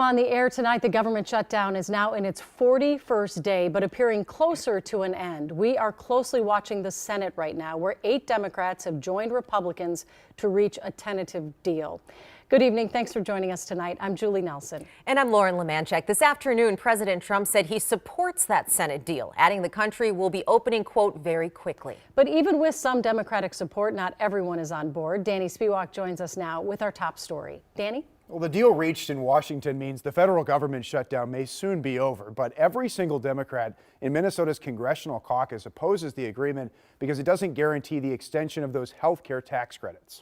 On the air tonight, the government shutdown is now in its 41st day, but appearing closer to an end. We are closely watching the Senate right now, where 8 Democrats have joined Republicans to reach a tentative deal. Good evening. Thanks for joining us tonight. I'm Julie Nelson. And I'm Lauren Lemanchek. This afternoon, President Trump said he supports that Senate deal, adding the country will be opening, quote, very quickly. But even with some Democratic support, not everyone is on board. Danny Spiewak joins us now with our top story. Danny? Well, the deal reached in Washington means the federal government shutdown may soon be over, but every single Democrat in Minnesota's congressional caucus opposes the agreement because it doesn't guarantee the extension of those health care tax credits.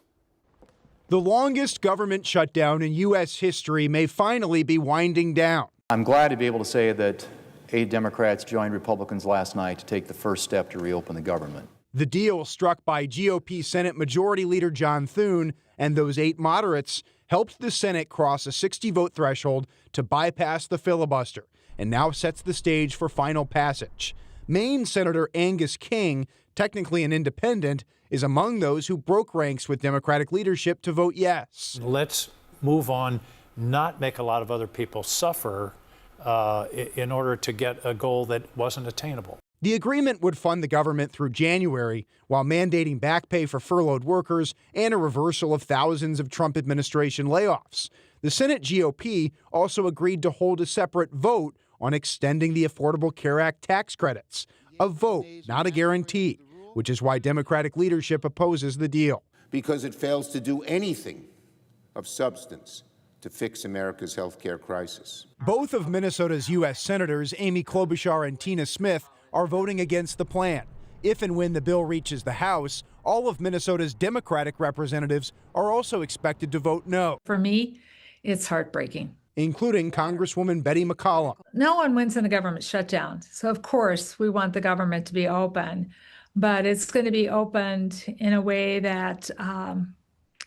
The longest government shutdown in U.S. history may finally be winding down. I'm glad to be able to say that 8 Democrats joined Republicans last night to take the first step to reopen the government. The deal struck by GOP Senate Majority Leader John Thune and those 8 moderates helped the Senate cross a 60-vote threshold to bypass the filibuster and now sets the stage for final passage. Maine Senator Angus King, technically an independent, is among those who broke ranks with Democratic leadership to vote yes. Let's move on, not make a lot of other people suffer in order to get a goal that wasn't attainable. The agreement would fund the government through January while mandating back pay for furloughed workers and a reversal of thousands of Trump administration layoffs. The Senate GOP also agreed to hold a separate vote on extending the Affordable Care Act tax credits. A vote, not a guarantee, which is why Democratic leadership opposes the deal. Because it fails to do anything of substance to fix America's health care crisis. Both of Minnesota's U.S. Senators, Amy Klobuchar and Tina Smith, are voting against the plan. If and when the bill reaches the House, all of Minnesota's Democratic representatives are also expected to vote no. For me, it's heartbreaking. Including Congresswoman Betty McCollum. No one wins in a government shutdown. So of course we want the government to be open, but it's going to be opened in a way that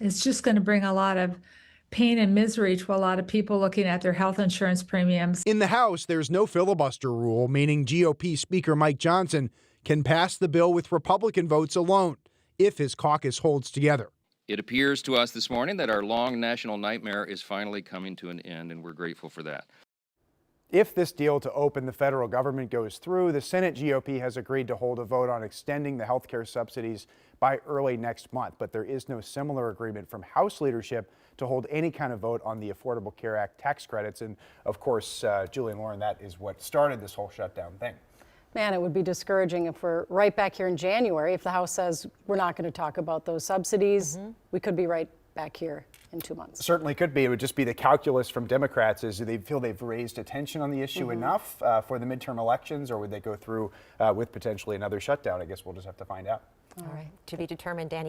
is just going to bring a lot of pain and misery to a lot of people looking at their health insurance premiums. In the House, there's no filibuster rule, meaning GOP Speaker Mike Johnson can pass the bill with Republican votes alone if his caucus holds together. It appears to us this morning that our long national nightmare is finally coming to an end, and we're grateful for that. If this deal to open the federal government goes through, the Senate GOP has agreed to hold a vote on extending the health care subsidies by early next month. But there is no similar agreement from House leadership to hold any kind of vote on the Affordable Care Act tax credits. And of course, Julie and Lauren, that is what started this whole shutdown thing. Man, it would be discouraging if we're right back here in January. If the House says we're not going to talk about those subsidies, we could be right back here in 2 months. Certainly could be. It would just be the calculus from Democrats is, do they feel they've raised attention on the issue enough for the midterm elections, or would they go through with potentially another shutdown? I guess we'll just have to find out. All right. To be determined, Danny.